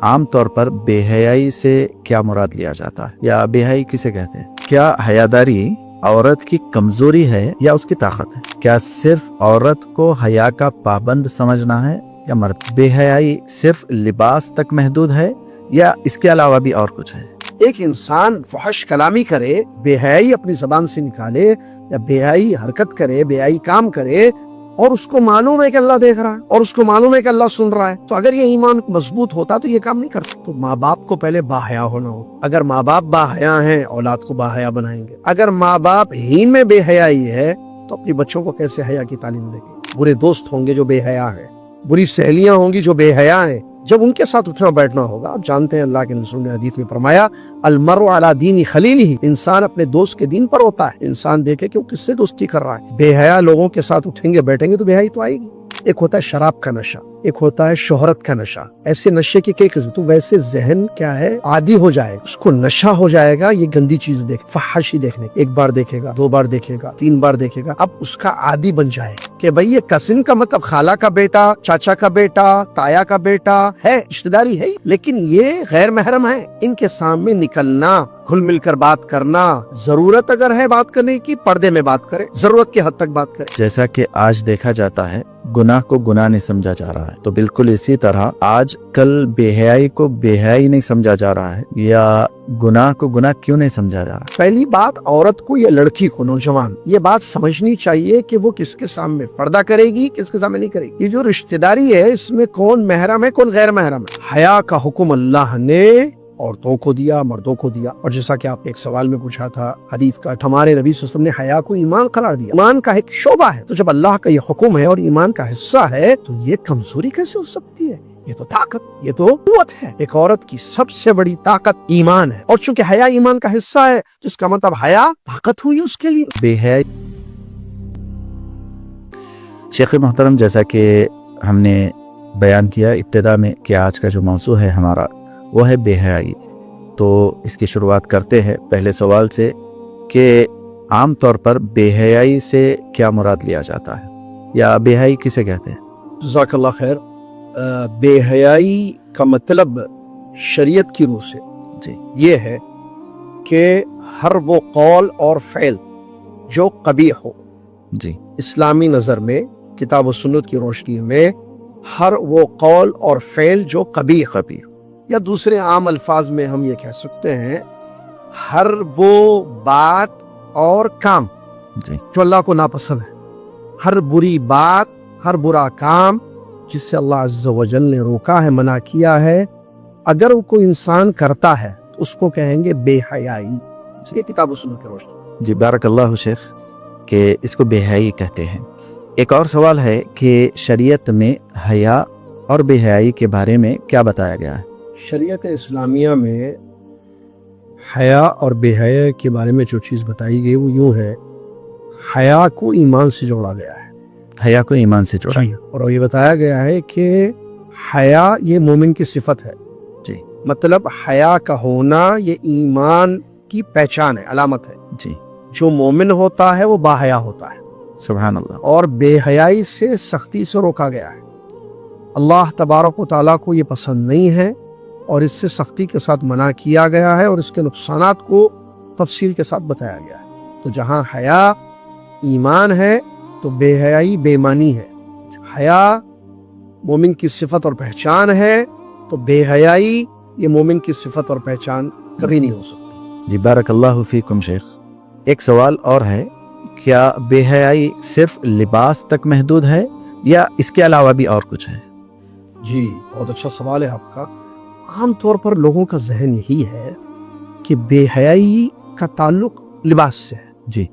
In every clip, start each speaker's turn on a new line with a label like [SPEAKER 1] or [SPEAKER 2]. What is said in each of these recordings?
[SPEAKER 1] عام طور پر بے حیائی سے کیا مراد لیا جاتا ہے یا بے حیائی کسے کہتے ہیں؟ کیا حیاداری عورت کی کمزوری ہے یا اس کی طاقت ہے؟ کیا صرف عورت کو حیا کا پابند سمجھنا ہے یا مرد؟ بے حیائی صرف لباس تک محدود ہے یا اس کے علاوہ بھی اور کچھ ہے؟
[SPEAKER 2] ایک انسان فحش کلامی کرے، بے حیائی اپنی زبان سے نکالے یا بے حیائی حرکت کرے، بے حیائی کام کرے، اور اس کو معلوم ہے کہ اللہ دیکھ رہا ہے اور اس کو معلوم ہے کہ اللہ سن رہا ہے، تو اگر یہ ایمان مضبوط ہوتا تو یہ کام نہیں کرتا۔ تو ماں باپ کو پہلے باحیا ہونا ہو۔ اگر ماں باپ باحیا ہیں، اولاد کو باحیا بنائیں گے۔ اگر ماں باپ ہی میں بے حیائی ہے تو اپنی بچوں کو کیسے حیا کی تعلیم دیں گے؟ برے دوست ہوں گے جو بے حیا ہیں، بری سہیلیاں ہوں گی جو بے حیا ہیں، جب ان کے ساتھ اٹھنا بیٹھنا ہوگا۔ آپ جانتے ہیں اللہ کے رسول نے حدیث میں فرمایا المرء علی دین خلیلہ، انسان اپنے دوست کے دین پر ہوتا ہے۔ انسان دیکھے کہ وہ کس سے دوستی کر رہا ہے۔ بے حیا لوگوں کے ساتھ اٹھیں گے بیٹھیں گے تو بے حیائی تو آئے گی۔ ایک ہوتا ہے شراب کا نشہ، ایک ہوتا ہے شہرت کا نشہ۔ ایسے نشے کی کئی قسم، تو ویسے ذہن کیا ہے، عادی ہو جائے، اس کو نشہ ہو جائے گا یہ گندی چیز دیکھ، فحاشی دیکھنے، ایک بار دیکھے گا، 2 بار دیکھے گا، 3 بار دیکھے گا، اب اس کا عادی بن جائے کہ بھئی یہ کزن کا مطلب خالہ کا بیٹا، چاچا کا بیٹا، تایا کا بیٹا ہے، رشتہ داری ہے، لیکن یہ غیر محرم ہے۔ ان کے سامنے نکلنا، گھل مل کر بات کرنا، ضرورت اگر ہے بات کرنے کی پردے میں بات کرے، ضرورت کے حد تک بات کرے۔
[SPEAKER 1] جیسا کہ آج دیکھا جاتا ہے گناہ کو گناہ نہیں سمجھا جا رہا ہے، تو بالکل اسی طرح آج کل بے حیائی کو بے حیائی نہیں سمجھا جا رہا ہے، یا گناہ کو گناہ کیوں نہیں سمجھا جا رہا؟
[SPEAKER 2] پہلی بات، عورت کو یا لڑکی کو، نوجوان، یہ بات سمجھنی چاہیے کہ وہ کس کے سامنے پردہ کرے گی، کس کے سامنے نہیں کرے گی۔ یہ جو رشتہ داری ہے اس میں کون محرم ہے کون غیر محرم ہے۔ حیا کا حکم اللہ نے عورتوں کو دیا، مردوں کو دیا، اور جیسا کہ آپ نے ایک سوال میں پوچھا تھا حدیث کا، ہمارے نبی صلی اللہ علیہ وسلم نے حیا کو ایمان قرار دیا، ایمان کا ایک شعبہ ہے۔ تو جب اللہ کا یہ حکم ہے اور ایمان کا حصہ ہے تو یہ کمزوری کیسے ہو سکتی ہے؟ یہ تو طاقت، یہ تو قوت ہے۔ ایک عورت کی سب سے بڑی طاقت ایمان ہے، اور چونکہ حیا ایمان کا حصہ ہے جس کا مطلب حیا طاقت ہوئی اس کے لیے۔
[SPEAKER 1] بے حیائی، شیخ محترم، جیسا کہ ہم نے بیان کیا ابتدا میں کہ آج کا جو موضوع ہے ہمارا وہ ہے بے حیائی، تو اس کی شروعات کرتے ہیں پہلے سوال سے کہ عام طور پر بے حیائی سے کیا مراد لیا جاتا ہے یا بے حیائی کسے کہتے ہیں؟
[SPEAKER 2] جزاک اللہ خیر۔ بے حیائی کا مطلب شریعت کی روح سے
[SPEAKER 1] جی
[SPEAKER 2] یہ ہے کہ ہر وہ قول اور فعل جو قبیح ہو،
[SPEAKER 1] جی
[SPEAKER 2] اسلامی نظر میں، کتاب و سنت کی روشنی میں، ہر وہ قول اور فعل جو قبیح، یا دوسرے عام الفاظ میں ہم یہ کہہ سکتے ہیں ہر وہ بات اور کام
[SPEAKER 1] جی
[SPEAKER 2] جو اللہ کو ناپسند ہے، ہر بری بات، ہر برا کام جس سے اللہ عز و جل نے روکا ہے، منع کیا ہے، اگر وہ کوئی انسان کرتا ہے تو اس کو کہیں گے بے حیائی۔ یہ کتاب و سنت کی روشنی۔
[SPEAKER 1] جی بارک اللہ شیخ کہ اس کو بے حیائی کہتے ہیں۔ ایک اور سوال ہے کہ شریعت میں حیا اور بے حیائی کے بارے میں کیا بتایا گیا ہے؟
[SPEAKER 2] شریعت اسلامیہ میں حیا اور بے حیا کے بارے میں جو چیز بتائی گئی وہ یوں ہے، حیا کو ایمان سے جوڑا گیا ہے۔
[SPEAKER 1] حیا کو ایمان سے جوڑا،
[SPEAKER 2] اور یہ بتایا گیا ہے کہ حیا یہ مومن کی صفت ہے،
[SPEAKER 1] جی
[SPEAKER 2] مطلب حیا کا ہونا یہ ایمان کی پہچان ہے، علامت ہے۔
[SPEAKER 1] جی
[SPEAKER 2] جو مومن ہوتا ہے وہ باحیا ہوتا ہے،
[SPEAKER 1] سبحان اللہ۔
[SPEAKER 2] اور بے حیائی سے سختی سے روکا گیا ہے۔ اللہ تبارک و تعالیٰ کو یہ پسند نہیں ہے اور اس سے سختی کے ساتھ منع کیا گیا ہے، اور اس کے نقصانات کو تفصیل کے ساتھ بتایا گیا ہے۔ تو جہاں حیا ایمان ہے تو بے حیائی بے ایمانی ہے۔ حیا مومن کی صفت اور پہچان ہے تو بے حیائی یہ مومن کی صفت اور پہچان کبھی نہیں ہو سکتی۔
[SPEAKER 1] جی بارک اللہ فیکم شیخ۔ ایک سوال اور ہے، کیا بے حیائی صرف لباس تک محدود ہے یا اس کے علاوہ بھی اور کچھ ہے؟
[SPEAKER 2] جی بہت اچھا سوال ہے آپ کا۔ عام طور پر لوگوں کا ذہن یہی ہے کہ بے حیائی کا تعلق لباس سے ہے،
[SPEAKER 1] جی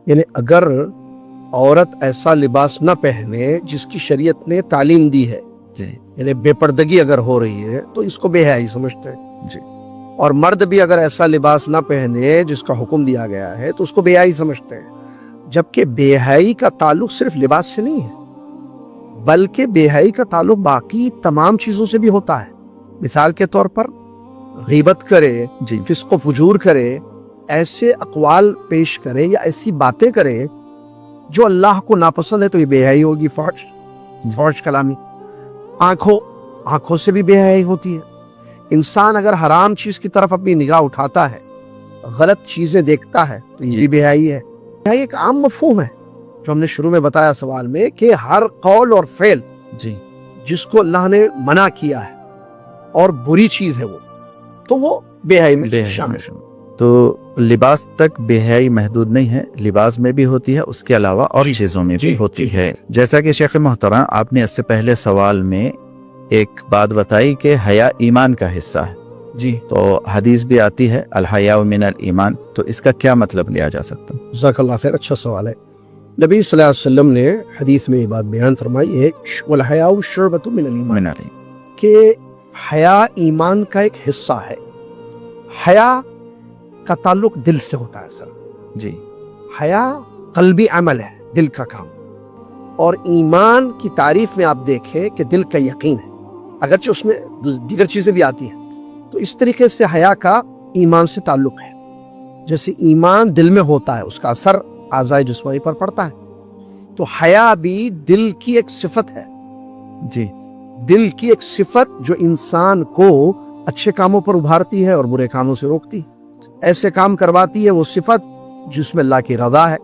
[SPEAKER 2] یعنی اگر عورت ایسا لباس نہ پہنے جس کی شریعت نے تعلیم دی ہے،
[SPEAKER 1] جی
[SPEAKER 2] یعنی بے پردگی اگر ہو رہی ہے تو اس کو بے حیائی سمجھتے ہیں،
[SPEAKER 1] جی
[SPEAKER 2] اور مرد بھی اگر ایسا لباس نہ پہنے جس کا حکم دیا گیا ہے تو اس کو بے حیائی سمجھتے ہیں۔ جبکہ بے حیائی کا تعلق صرف لباس سے نہیں ہے، بلکہ بے حیائی کا تعلق باقی تمام چیزوں سے بھی ہوتا ہے۔ مثال کے طور پر غیبت کرے،
[SPEAKER 1] جی
[SPEAKER 2] فسق و فجور کرے، ایسے اقوال پیش کرے یا ایسی باتیں کرے جو اللہ کو ناپسند ہے تو یہ بے حیائی ہوگی، فحش کلامی۔ آنکھوں سے بھی بے حیائی ہوتی ہے، انسان اگر حرام چیز کی طرف اپنی نگاہ اٹھاتا ہے، غلط چیزیں دیکھتا ہے، تو یہ بھی بے حیائی ہے۔ بے حیائی ایک عام مفہوم ہے جو ہم نے شروع میں بتایا سوال میں، کہ ہر قول اور فعل
[SPEAKER 1] جی
[SPEAKER 2] جس کو اللہ نے منع کیا ہے اور بری چیز ہے تو وہ بے حیائی میں شامل ہے۔
[SPEAKER 1] تو لباس تک بے حیائی محدود نہیں ہے، لباس میں بھی ہوتی ہے، اس کے علاوہ اور چیزوں میں بھی ہوتی ہے۔ جیسا کہ شیخ محترم آپ نے اس سے پہلے سوال میں ایک بات بتائی کہ حیا ایمان کا حصہ ہے،
[SPEAKER 2] جی،
[SPEAKER 1] تو حدیث بھی آتی ہے الحیاء من الایمان، تو اس کا کیا مطلب لیا جا سکتا ہے؟
[SPEAKER 2] جزاک اللہ خیر، اچھا سوال ہے۔ نبی صلی اللہ علیہ وسلم نے حدیث میں یہ بات بیان فرمائی ہے، والحیاء شعبۃ من الایمان، کہ حیا ایمان کا ایک حصہ ہے۔ حیا کا تعلق دل سے ہوتا ہے سر،
[SPEAKER 1] جی،
[SPEAKER 2] حیا قلبی عمل ہے، دل کا کام، اور ایمان کی تعریف میں آپ دیکھیں کہ دل کا یقین ہے، اگرچہ اس میں دیگر چیزیں بھی آتی ہیں۔ تو اس طریقے سے حیا کا ایمان سے تعلق ہے، جیسے ایمان دل میں ہوتا ہے، اس کا اثر اعضائے جسمانی پر پڑتا ہے، تو حیا بھی دل کی ایک صفت ہے،
[SPEAKER 1] جی،
[SPEAKER 2] دل کی ایک صفت جو انسان کو اچھے کاموں پر ابھارتی ہے اور برے کاموں سے روکتی ہے۔ ایسے کام کرواتی ہے وہ صفت جس میں اللہ کی رضا ہے،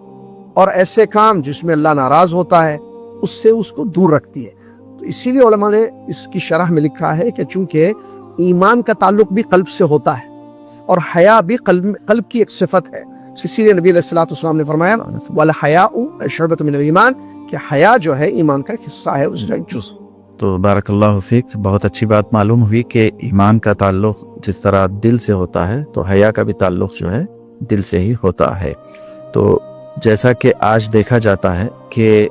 [SPEAKER 2] اور ایسے کام جس میں اللہ ناراض ہوتا ہے اس سے اس کو دور رکھتی ہے۔ تو اسی لیے علماء نے اس کی شرح میں لکھا ہے کہ چونکہ ایمان کا تعلق بھی قلب سے ہوتا ہے اور حیا بھی قلب کی ایک صفت ہے، اسی لیے نبی علیہ الصلوۃ والسلام نے فرمایا وَالْحَيَاءُ شُعْبَةٌ مِنَ الْإِيمَانِ، کہ حیا جو ہے ایمان کا ایک حصہ ہے، اس کا ایک جز۔
[SPEAKER 1] تو بارک اللہ فیک، بہت اچھی بات معلوم ہوئی کہ ایمان کا تعلق جس طرح دل سے ہوتا ہے تو حیا کا بھی تعلق جو ہے دل سے ہی ہوتا ہے۔ تو جیسا کہ آج دیکھا جاتا ہے کہ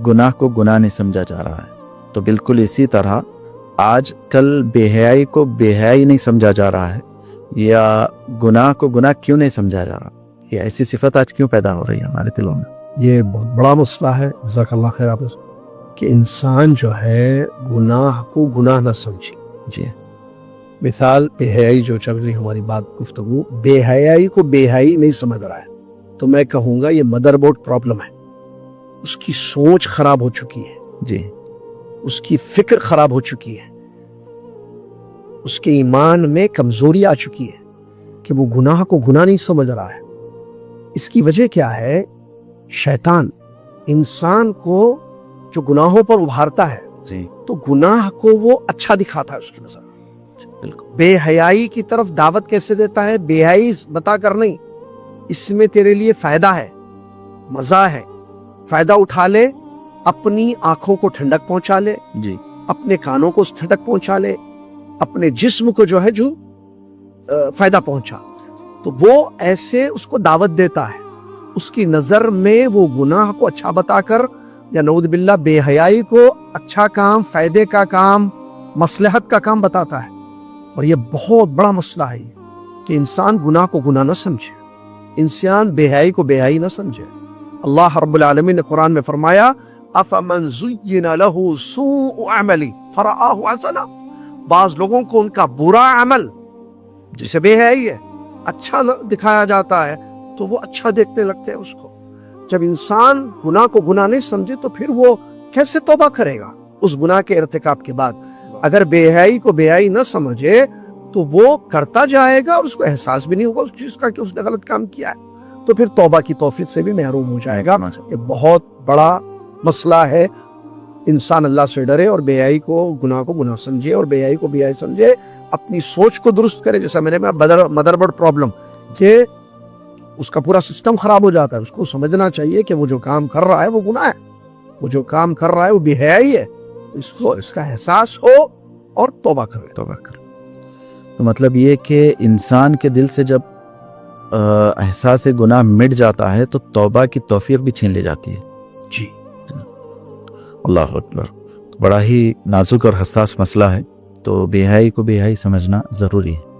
[SPEAKER 1] گناہ کو گناہ نہیں سمجھا جا رہا ہے، تو بالکل اسی طرح آج کل بے حیائی کو بے حیائی نہیں سمجھا جا رہا ہے، یا گناہ کو گناہ کیوں نہیں سمجھا جا رہا، یہ ایسی صفت آج کیوں پیدا ہو رہی ہے ہمارے دلوں میں؟
[SPEAKER 2] یہ بہت بڑا مسئلہ ہے، جزاک اللہ خیر آپ، کہ انسان جو ہے گناہ کو گناہ نہ سمجھے۔
[SPEAKER 1] جی،
[SPEAKER 2] مثال بے حیائی جو چل رہی ہماری بات گفتگو، بے حیائی کو بے حیائی نہیں سمجھ رہا ہے، تو میں کہوں گا یہ مدر بورڈ پرابلم ہے، اس کی سوچ خراب ہو چکی ہے،
[SPEAKER 1] جی،
[SPEAKER 2] اس کی فکر خراب ہو چکی ہے، اس کے ایمان میں کمزوری آ چکی ہے کہ وہ گناہ کو گناہ نہیں سمجھ رہا ہے۔ اس کی وجہ کیا ہے؟ شیطان انسان کو جو گناہوں پر ابھارتا ہے
[SPEAKER 1] جی،
[SPEAKER 2] تو گناہ کو وہ اچھا دکھاتا ہے اس کی نظر۔
[SPEAKER 1] بالکل،
[SPEAKER 2] بے حیائی کی طرف دعوت کیسے دیتا ہے؟ بے حیائی بتا کر نہیں، اس میں تیرے لیے فائدہ ہے، مزہ ہے، فائدہ اٹھا لے، اپنی آنکھوں کو ٹھنڈک پہنچا لے،
[SPEAKER 1] جی،
[SPEAKER 2] اپنے کانوں کو ٹھنڈک پہنچا لے، اپنے جسم کو جو ہے جو فائدہ پہنچا، تو وہ ایسے اس کو دعوت دیتا ہے، اس کی نظر میں وہ گناہ کو اچھا بتا کر، یا نعوذ باللہ بے حیائی کو اچھا کام، فائدے کا کام، مصلحت کا کام بتاتا ہے۔ اور یہ بہت بڑا مسئلہ ہے کہ انسان گناہ کو گناہ نہ سمجھے، انسان بے حیائی کو بے حیائی نہ سمجھے۔ اللہ رب العالمین نے قرآن میں فرمایا أَفَمَنْ زُيِّنَ لَهُ سُوءُ عَمَلِ فَرَآهُ حَسَنًا، بعض لوگوں کو ان کا برا عمل جسے بے حیائی ہے اچھا دکھایا جاتا ہے تو وہ اچھا دیکھنے لگتے ہیں اس کو۔ جب انسان گناہ کو گناہ نہیں سمجھے تو پھر وہ کیسے توبہ کرے گا اس گناہ کے ارتکاب کے بعد؟ اگر بے حیائی کو بے حیائی نہ سمجھے تو وہ کرتا جائے گا اور اس کو احساس بھی نہیں ہوگا اس چیز کا کہ اس نے غلط کام کیا ہے، تو پھر توبہ کی توفیق سے بھی محروم ہو جائے گا۔ یہ بہت بڑا مسئلہ ہے، انسان اللہ سے ڈرے اور بے حیائی کو گناہ کو گناہ سمجھے اور بے حیائی کو بے حیائی سمجھے، اپنی سوچ کو درست کرے، جیسا میں نے مدر بورڈ پرابلم، کہ اس کا پورا سسٹم خراب ہو جاتا ہے۔ اس کو سمجھنا چاہیے کہ وہ جو کام کر رہا ہے وہ گناہ ہے، وہ جو کام کر رہا ہے وہ بے حیائی ہے، اس کو اس کا احساس ہو اور توبہ کرے۔
[SPEAKER 1] تو مطلب یہ کہ انسان کے دل سے جب احساس گناہ مٹ جاتا ہے تو توبہ کی توفیق بھی چھین لی جاتی ہے۔
[SPEAKER 2] جی،
[SPEAKER 1] اللہ اکبر، بڑا ہی نازک اور حساس مسئلہ ہے، تو بے حیائی کو بے حیائی سمجھنا ضروری ہے۔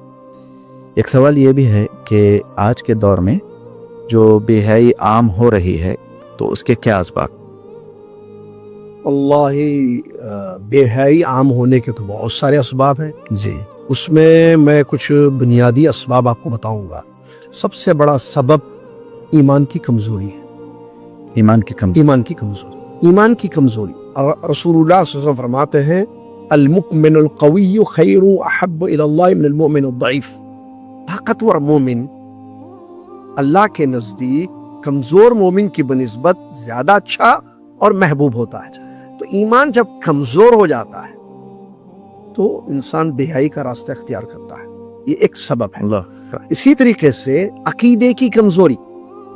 [SPEAKER 1] ایک سوال یہ بھی ہے کہ آج کے دور میں جو بے حیائی عام ہو رہی ہے تو اس کے کیا اسباب؟
[SPEAKER 2] اللہ، بے حیائی عام ہونے کے تو بہت سارے اسباب ہیں
[SPEAKER 1] جی،
[SPEAKER 2] اس میں کچھ بنیادی اسباب آپ کو بتاؤں گا۔ سب سے بڑا سبب ایمان کی کمزوری ہے،
[SPEAKER 1] ایمان کی کمزوری۔
[SPEAKER 2] ایمان کی کمزوری اور رسول اللہ صلی اللہ علیہ وسلم فرماتے ہیں المؤمن القوی خیر احب الی اللہ من المؤمن الضعیف. طاقتور مومن اللہ کے نزدیک کمزور مومن کی بنسبت زیادہ اچھا اور محبوب ہوتا ہے. تو ایمان جب کمزور ہو جاتا ہے تو انسان بے حیائی کا راستہ اختیار کرتا ہے. یہ ایک سبب ہے.
[SPEAKER 1] اللہ.
[SPEAKER 2] اسی طریقے سے عقیدے کی کمزوری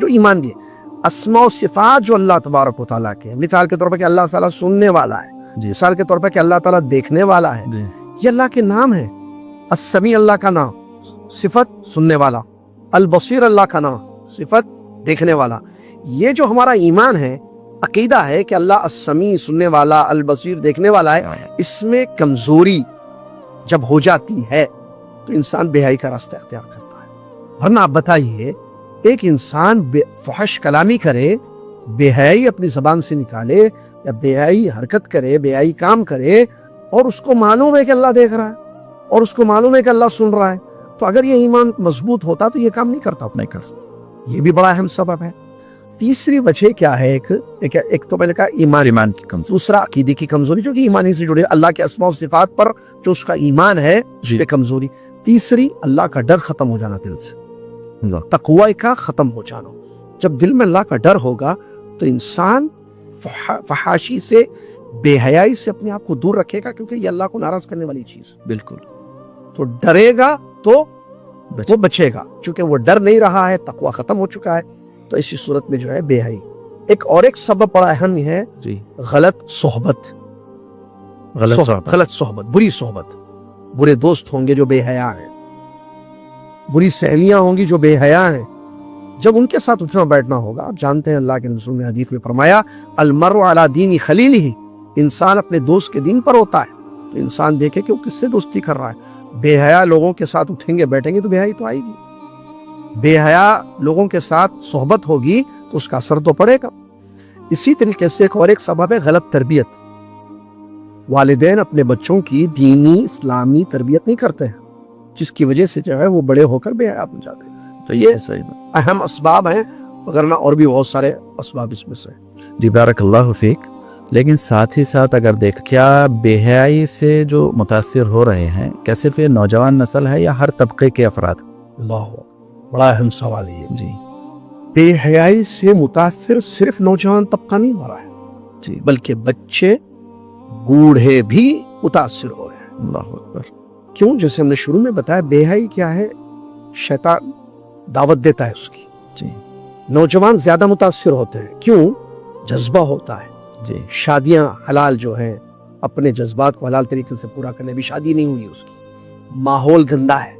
[SPEAKER 2] جو ایمان بھی ہے. اسماء و صفات جو اللہ تبارک و تعالیٰ کے ہیں، مثال کے طور پر کہ اللہ تعالیٰ سننے والا ہے،
[SPEAKER 1] جی.
[SPEAKER 2] مثال کے طور پر کہ اللہ تعالیٰ دیکھنے والا ہے،
[SPEAKER 1] جی.
[SPEAKER 2] یہ اللہ کے نام ہے. السمیع اللہ کا نام، صفت سننے والا. البصیر اللہ کا نام، صفت دیکھنے والا. یہ جو ہمارا ایمان ہے، عقیدہ ہے کہ اللہ السمیع سننے والا، البصیر دیکھنے والا ہے، اس میں کمزوری جب ہو جاتی ہے تو انسان بے حیائی کا راستہ اختیار کرتا ہے. ورنہ آپ بتائیے، ایک انسان فحش کلامی کرے، بے حیائی اپنی زبان سے نکالے، یا بے حیائی حرکت کرے، بے حیائی کام کرے، اور اس کو معلوم ہے کہ اللہ دیکھ رہا ہے اور اس کو معلوم ہے کہ اللہ سن رہا ہے، تو اگر یہ ایمان مضبوط ہوتا تو یہ کام نہیں کرتا.
[SPEAKER 1] نہیں کر سکتا.
[SPEAKER 2] یہ بھی بڑا اہم سبب ہے. تیسری وجہ کیا ہے؟ ایک تو میں نے کہا ایمان
[SPEAKER 1] کی کمزوری.
[SPEAKER 2] دوسرا عقیدے کی کمزوری جو کہ ایمانی سے جڑے، اللہ کے اسماء و صفات پر جو اس کا ایمان ہے اس
[SPEAKER 1] جی.
[SPEAKER 2] پہ کمزوری. تیسری اللہ کا ڈر ختم ہو جانا دل سے،
[SPEAKER 1] اللہ.
[SPEAKER 2] تقوی کا ختم ہو جانا. جب دل میں اللہ کا ڈر ہوگا تو انسان فحاشی سے، بے حیائی سے اپنے آپ کو دور رکھے گا، کیونکہ یہ اللہ کو ناراض کرنے والی چیز.
[SPEAKER 1] بالکل.
[SPEAKER 2] تو ڈرے گا تو وہ بچے گا. چونکہ وہ ڈر نہیں رہا ہے، تقوی ختم ہو چکا ہے، تو اسی صورت میں جو ہے بے حیائی. ایک سبب بڑا اہم ہے،
[SPEAKER 1] جی.
[SPEAKER 2] غلط صحبت. غلط صحبت، بری صحبت. برے دوست ہوں گے جو بے حیا ہیں، بری سہیلیاں ہوں گی جو بے حیا ہیں. جب ان کے ساتھ اٹھنا بیٹھنا ہوگا، آپ جانتے ہیں اللہ کے رسول نے حدیث میں فرمایا المرء علی دین خلیلہ، انسان اپنے دوست کے دین پر ہوتا ہے. تو انسان دیکھے کہ وہ کس سے دوستی کر رہا ہے. بے حیا لوگوں کے ساتھ اٹھیں گے بیٹھیں گے تو بے حیائی تو آئے گی. بے حیا لوگوں کے ساتھ صحبت ہوگی تو اس کا اثر تو پڑے گا. اسی طریقے سے ایک سبب ہے غلط تربیت. والدین اپنے بچوں کی دینی اسلامی تربیت نہیں کرتے ہیں، جس کی وجہ سے جو ہے وہ بڑے ہو کر بے حیا بن جاتے ہیں. تو یہ
[SPEAKER 1] صحیح
[SPEAKER 2] اہم اسباب ہیں، وگرنہ اور بھی بہت سارے اسباب اس میں سے.
[SPEAKER 1] جی. بارک اللہ فیک. لیکن ساتھ ہی ساتھ اگر دیکھ، کیا بے حیائی سے جو متاثر ہو رہے ہیں کیا صرف یہ نوجوان نسل ہے یا ہر طبقے کے افراد؟
[SPEAKER 2] اللہ، بڑا اہم سوال ہے.
[SPEAKER 1] جی.
[SPEAKER 2] بے حیائی سے متاثر صرف نوجوان طبقہ نہیں ہو رہا ہے،
[SPEAKER 1] جی.
[SPEAKER 2] بلکہ بچے بوڑھے بھی متاثر ہو رہے ہیں.
[SPEAKER 1] اللہ اکبر.
[SPEAKER 2] کیوں؟ جیسے ہم نے شروع میں بتایا، بے حیائی کیا ہے؟ شیطان دعوت دیتا ہے اس کی.
[SPEAKER 1] جی.
[SPEAKER 2] نوجوان زیادہ متاثر ہوتے ہیں. کیوں؟ جذبہ ہوتا ہے.
[SPEAKER 1] جی.
[SPEAKER 2] شادیاں حلال جو ہیں، اپنے جذبات کو حلال طریقے سے پورا کرنے، بھی شادی نہیں ہوئی اس کی، ماحول گندا ہے،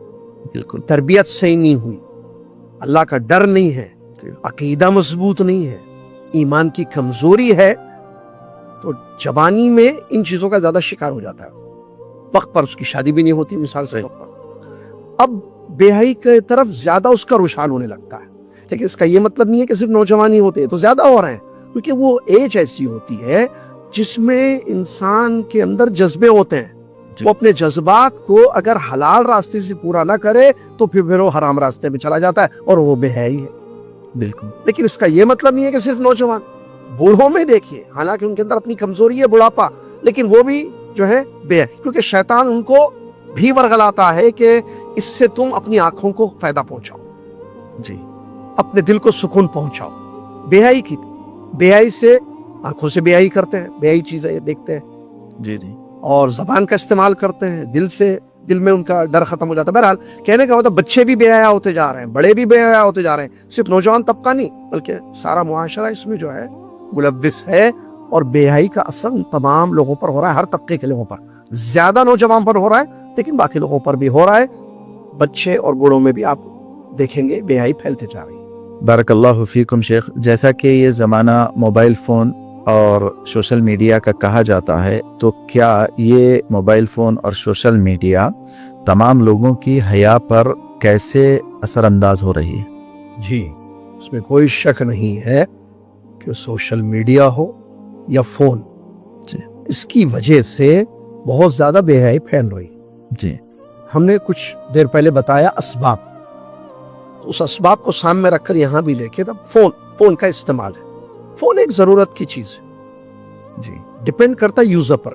[SPEAKER 1] بالکل.
[SPEAKER 2] تربیت صحیح نہیں ہوئی، اللہ کا ڈر نہیں ہے، عقیدہ مضبوط نہیں ہے، ایمان کی کمزوری ہے، تو جوانی میں ان چیزوں کا زیادہ شکار ہو جاتا ہے. وقت پر اس کی شادی بھی نہیں ہوتی مثال سے طور پر. اب بے حیائی کی طرف زیادہ اس کا رجحان ہونے لگتا ہے. لیکن اس کا یہ مطلب نہیں ہے کہ صرف نوجوان ہی ہوتے ہیں، تو زیادہ ہو رہے ہیں، کیونکہ وہ ایج ایسی ہوتی ہے جس میں انسان کے اندر جذبے ہوتے ہیں. وہ اپنے جذبات کو اگر حلال راستے سے پورا نہ کرے تو پھر وہ حرام راستے میں چلا جاتا ہے اور وہ بے حیائی ہے.
[SPEAKER 1] بالکل.
[SPEAKER 2] لیکن اس کا یہ مطلب نہیں ہے کہ صرف نوجوان. بوڑھوں میں دیکھیے، حالانکہ ان کے اندر اپنی کمزوری ہے، بڑھاپا، لیکن وہ بھی جو ہے بے حیائی، کیونکہ شیطان ان کو بھی ورغلاتا ہے کہ اس سے تم اپنی آنکھوں کو فائدہ پہنچاؤ،
[SPEAKER 1] جی،
[SPEAKER 2] اپنے دل کو سکون پہنچاؤ. بے حیائی کی، بے حیائی سے آنکھوں سے بے حیائی کرتے ہیں، بے حیائی چیزیں دیکھتے ہیں،
[SPEAKER 1] جی جی،
[SPEAKER 2] اور زبان کا استعمال کرتے ہیں، دل میں ان کا ڈر ختم ہو جاتا ہے. بہرحال کہنے کا مطلب بچے بھی بے حیا ہوتے جا رہے ہیں، بڑے بھی بے حیا ہوتے جا رہے ہیں. صرف نوجوان طبقہ نہیں بلکہ سارا معاشرہ اس میں جو ہے ملوث ہے، اور بے حیائی کا اثر تمام لوگوں پر ہو رہا ہے، ہر طبقے کے لوگوں پر. زیادہ نوجوان پر ہو رہا ہے لیکن باقی لوگوں پر بھی ہو رہا ہے. بچے اور بوڑھوں میں بھی آپ دیکھیں گے بے حیائی پھیلتے جا رہی ہے.
[SPEAKER 1] بارک اللہ فیکم شیخ. جیسا کہ یہ زمانہ موبائل فون اور سوشل میڈیا کا کہا جاتا ہے، تو کیا یہ موبائل فون اور سوشل میڈیا تمام لوگوں کی حیا پر کیسے اثر انداز ہو رہی ہے؟
[SPEAKER 2] جی، اس میں کوئی شک نہیں ہے کہ سوشل میڈیا ہو یا فون،
[SPEAKER 1] جی،
[SPEAKER 2] اس کی وجہ سے بہت زیادہ بے حیائی پھیل رہی ہے.
[SPEAKER 1] جی،
[SPEAKER 2] ہم نے کچھ دیر پہلے بتایا اسباب، اس اسباب کو سامنے رکھ کر یہاں بھی دیکھیں تو فون کا استعمال ہے. فون ایک ضرورت کی چیز ہے.
[SPEAKER 1] جی،
[SPEAKER 2] ڈیپینڈ کرتا ہے یوزر پر.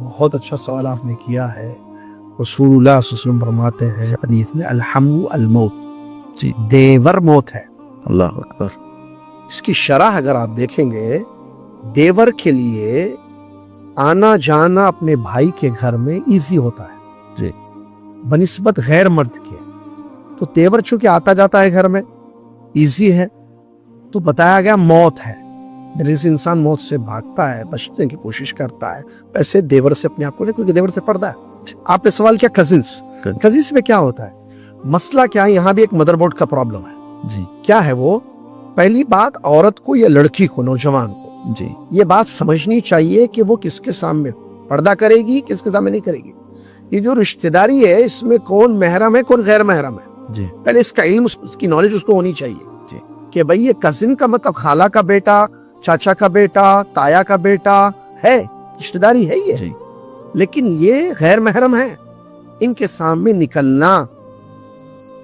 [SPEAKER 2] بہت اچھا سوال آپ نے کیا ہے. رسول اللہ صلی اللہ علیہ وسلم فرماتے ہیں حدیث میں الحمل الموت،
[SPEAKER 1] جی
[SPEAKER 2] دیور موت ہے.
[SPEAKER 1] اللہ اکبر.
[SPEAKER 2] اس کی شرح اگر آپ دیکھیں گے، دیور کے لیے آنا جانا اپنے بھائی کے گھر میں ایزی ہوتا ہے
[SPEAKER 1] جی
[SPEAKER 2] بنسبت غیر مرد کے. تو دیور چونکہ آتا جاتا ہے گھر میں ایزی ہے، تو بتایا گیا موت ہے. جیسے انسان موت سے بھاگتا ہے، بچنے کی کوشش کرتا ہے، ویسے دیور سے اپنے آپ کو نہیں، کیونکہ دیور سے پردہ ہے. آپ نے سوال کیا کزنس میں کیا ہوتا ہے؟ مسئلہ کیا ہے؟ یہاں بھی ایک مدر بورڈ کا پرابلم ہے.
[SPEAKER 1] جی
[SPEAKER 2] کیا ہے وہ؟ پہلی بات، عورت کو یا لڑکی کو، نوجوان کو
[SPEAKER 1] جی
[SPEAKER 2] یہ بات سمجھنی چاہیے کہ وہ کس کے سامنے پردہ کرے گی، کس کے سامنے نہیں کرے گی. یہ جو رشتہ داری ہے، اس میں کون محرم ہے، کون غیر محرم ہے،
[SPEAKER 1] جی
[SPEAKER 2] پہلے اس کا علم، اس کی نالج اس کو ہونی چاہیے.
[SPEAKER 1] جی
[SPEAKER 2] کہ بھئی یہ کزن کا مطلب خالہ کا بیٹا، چاچا کا بیٹا، تایا کا بیٹا ہے، رشتہ داری ہے یہ.
[SPEAKER 1] جی
[SPEAKER 2] لیکن یہ غیر محرم ہے. ان کے سامنے نکلنا،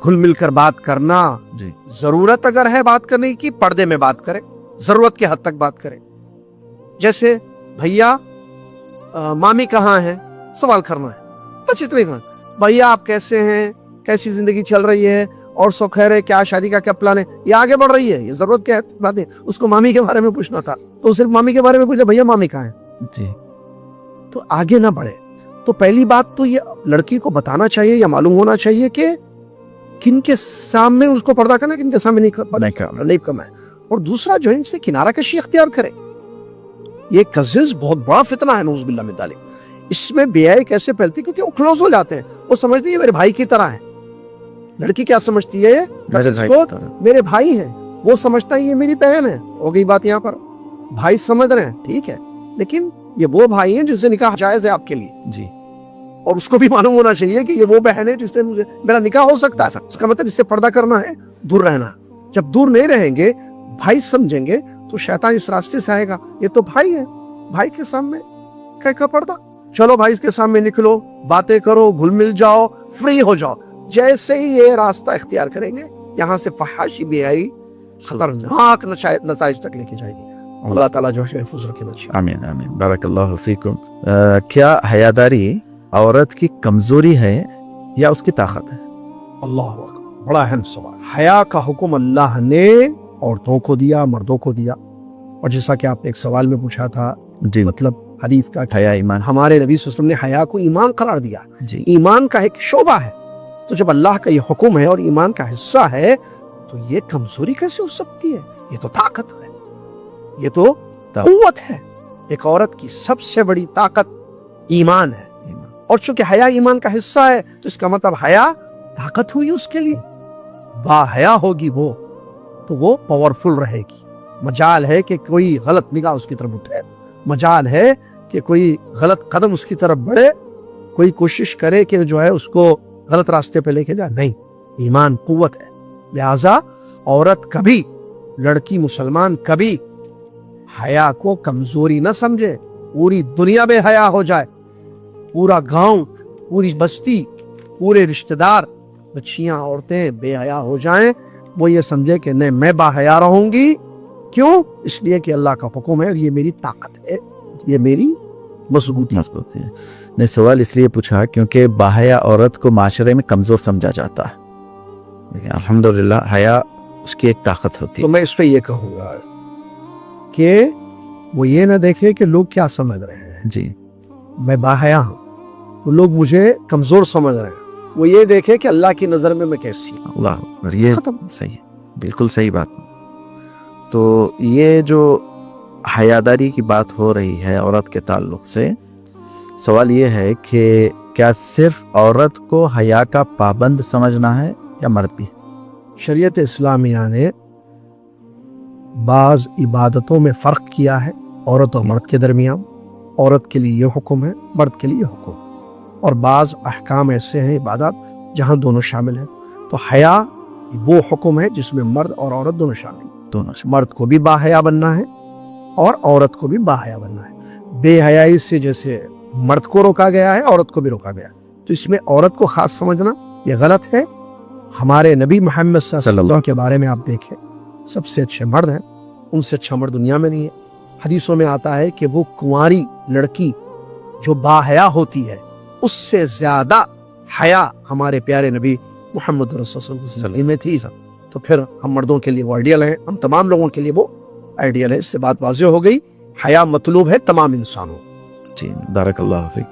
[SPEAKER 2] گھل مل کر بات کرنا،
[SPEAKER 1] جی
[SPEAKER 2] ضرورت اگر ہے بات کرنے کی، پردے میں بات کرے، ضرورت کے حد تک بات کرے. جیسے بھیا مامی کہاں ہیں، سوال کرنا ہے بس اتنا ہی. بھیا آپ کیسے ہیں، کیسی زندگی چل رہی ہے، اور سو خیر ہے، کیا شادی کا کیا پلان ہے، یہ آگے بڑھ رہی ہے، یہ ضرورت کیا بات ہے. اس کو مامی کے بارے میں پوچھنا تھا تو صرف مامی کے بارے میں پوچھا، بھیا مامی کہاں ہیں،
[SPEAKER 1] جی
[SPEAKER 2] تو آگے نہ بڑھے. تو پہلی بات تو یہ لڑکی کو بتانا چاہیے یا معلوم ہونا چاہیے کہ کن کے سامنے اس کو پردہ کرنا ہے، کن کے سامنے نہیں کرنا ہے. اور دوسرا جو ہے، ان سے کنارہ کشی اختیار کرے. یہ کزنز بہت بڑا فتنہ ہے، نعوذ باللہ من ذالک. اس میں بے حیائی کیسے پھیلتی، کیونکہ وہ کلوز ہو جاتے ہیں، وہ سمجھتی ہے میرے بھائی کی طرح ہے. لڑکی کیا سمجھتی ہے، کزنز کو میرے بھائی ہیں، وہ سمجھتا ہے یہ میری بہن ہے. ہو گئی بات یہاں پر. بھائی سمجھ رہے ہیں، ٹھیک ہے، لیکن یہ وہ بھائی ہیں جس سے نکاح جائز ہے آپ کے لیے.
[SPEAKER 1] جی
[SPEAKER 2] اور اس کو بھی معلوم ہونا چاہیے کہ یہ وہ بہن ہے جس سے میرا نکاح ہو سکتا ہے. اس کا مطلب اس سے پردہ کرنا ہے، دور رہنا. جب دور نہیں رہیں گے، بھائی سمجھیں گے، تو شیطان اس راستے سے آئے گا، یہ تو بھائی ہے، بھائی کے سامنے کہے کا پردہ. چلو بھائی کے سامنے نکلو، باتیں کرو، گھل مل جاؤ، فری ہو جاؤ. جیسے ہی یہ راستہ اختیار کریں گے، یہاں سے فحاشی بے حیائی خطرناک نتائج تک لے کے جائے گی. اللہ تعالیٰ جو ہے محفوظ رکھے بچے.
[SPEAKER 1] آمین آمین. بارک اللہ فیکم. کیا حیاداری عورت کی کمزوری ہے یا اس کی طاقت ہے؟
[SPEAKER 2] اللہ اکبر، بڑا اہم سوال. حیا کا حکم اللہ نے عورتوں کو دیا، مردوں کو دیا. اور جیسا کہ آپ نے ایک سوال میں پوچھا تھا،
[SPEAKER 1] جی
[SPEAKER 2] مطلب حدیث کا،
[SPEAKER 1] حیا ایمان.
[SPEAKER 2] ہمارے نبی صلی اللہ علیہ وسلم نے حیا کو ایمان قرار دیا.
[SPEAKER 1] جی
[SPEAKER 2] ایمان کا ایک شعبہ ہے. تو جب اللہ کا یہ حکم ہے اور ایمان کا حصہ ہے، تو یہ کمزوری کیسے ہو سکتی ہے؟ یہ تو طاقت ہے، یہ تو قوت ہے. ایک عورت کی سب سے بڑی طاقت ایمان ہے. اور چونکہ حیا ایمان کا حصہ ہے، تو اس کا مطلب حیا طاقت ہوئی اس کے لیے. با حیا ہوگی وہ، تو وہ پاورفل رہے گی. مجال ہے کہ کوئی غلط نگاہ اس کی طرف اٹھے، مجال ہے کہ کوئی غلط قدم اس کی طرف بڑھے، کوئی کوشش کرے کہ جو ہے اس کو غلط راستے پہ لے کے جائے. نہیں، ایمان قوت ہے. لہذا عورت کبھی، لڑکی مسلمان کبھی حیا کو کمزوری نہ سمجھے. پوری دنیا بے حیا ہو جائے، پورا گاؤں، پوری بستی، پورے رشتہ دار، بچیاں، عورتیں بے حیا ہو جائیں، وہ یہ سمجھے کہ نہیں، میں با حیا رہوں گی. کیوں؟ اس لیے کہ اللہ کا حکم ہے اور یہ میری طاقت ہے، یہ میری مضبوطی
[SPEAKER 1] ہے. نے سوال اس لیے پوچھا کیونکہ باحیا عورت کو معاشرے میں کمزور سمجھا جاتا ہے، لیکن الحمدللہ حیا اس کی ایک طاقت ہوتی
[SPEAKER 2] تو
[SPEAKER 1] ہے.
[SPEAKER 2] میں اس پہ یہ کہوں گا کہ وہ یہ نہ دیکھے کہ لوگ کیا سمجھ رہے ہیں،
[SPEAKER 1] جی
[SPEAKER 2] میں باحیا ہوں تو لوگ مجھے کمزور سمجھ رہے ہیں. وہ یہ دیکھے کہ اللہ کی نظر میں کیسی ہوں.
[SPEAKER 1] اللہ اکبر. یہ صحیح ہے، بالکل صحیح بات. تو یہ جو حیاداری کی بات ہو رہی ہے عورت کے تعلق سے، سوال یہ ہے کہ کیا صرف عورت کو حیا کا پابند سمجھنا ہے یا مرد بھی؟
[SPEAKER 2] شریعت اسلامیہ نے بعض عبادتوں میں فرق کیا ہے عورت اور مرد کے درمیان. عورت کے لیے یہ حکم ہے، مرد کے لیے یہ حکم. اور بعض احکام ایسے ہیں، عبادات، جہاں دونوں شامل ہیں. تو حیا وہ حکم ہے جس میں مرد اور عورت دونوں شامل ہیں.
[SPEAKER 1] دونوں
[SPEAKER 2] مرد کو بھی باحیا بننا ہے اور عورت کو بھی باحیا بننا ہے. بے حیائی سے جیسے مرد کو روکا گیا ہے، عورت کو بھی روکا گیا ہے. تو اس میں عورت کو خاص سمجھنا یہ غلط ہے. ہمارے نبی محمد صلی اللہ علیہ وسلم کے بارے میں آپ دیکھیں، سب سے اچھے مرد ہیں، ان سے اچھا مرد دنیا میں نہیں ہے. حدیثوں میں آتا ہے کہ وہ کنواری لڑکی جو باحیا ہوتی ہے اس سے زیادہ حیا ہمارے پیارے نبی محمد رسول اللہ صلی اللہ علیہ وسلم کی زندگی میں تھی. تو پھر ہم مردوں کے لیے وہ آئیڈیل ہے, ہم تمام لوگوں کے لیے وہ آئیڈیل ہے. اس سے بات واضح ہو گئی, حیا مطلوب ہے تمام انسانوں.
[SPEAKER 1] جی بارک اللہ فیک.